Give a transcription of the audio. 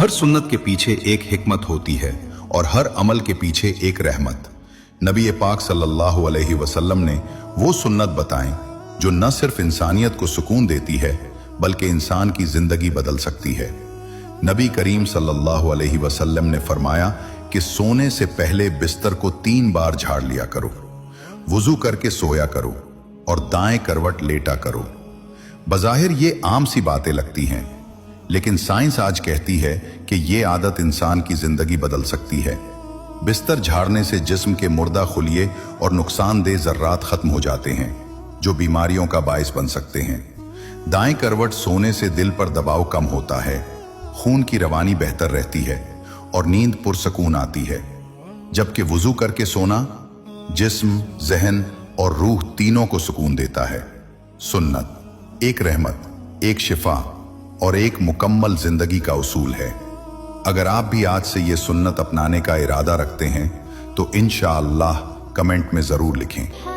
हर सुन्नत के पीछे एक हिकमत होती है और हर अमल के पीछे एक रहमत। नबी पाक सल्लल्लाहु अलैहि वसल्लम ने वो सुन्नत बताएं जो न सिर्फ इंसानियत को सुकून देती है बल्कि इंसान की जिंदगी बदल सकती है। नबी करीम सल्लल्लाहु अलैहि वसल्लम ने फरमाया कि सोने से पहले बिस्तर को 3 बार झाड़ लिया करो, वुजू करके सोया करो और दाएं करवट लेटा करो। बज़ाहिर ये आम सी बातें लगती हैं, लेकिन साइंस आज कहती है कि ये आदत इंसान की जिंदगी बदल सकती है। बिस्तर झाड़ने से जिस्म के मुर्दा खुलिये और नुकसानदेह जर्रात खत्म हो जाते हैं जो बीमारियों का बायस बन सकते हैं। दाएं करवट सोने से दिल पर दबाव कम होता है, खून की रवानी बेहतर रहती है और नींद पुरसकून आती है। जबकि वुजू करके सोना जिस्म, जहन और रूह तीनों को सुकून देता है। सुन्नत एक रहमत, एक शिफा और एक मुकम्मल जिंदगी का उसूल है। अगर आप भी आज से ये सुन्नत अपनाने का इरादा रखते हैं तो इंशाअल्लाह कमेंट में जरूर लिखें।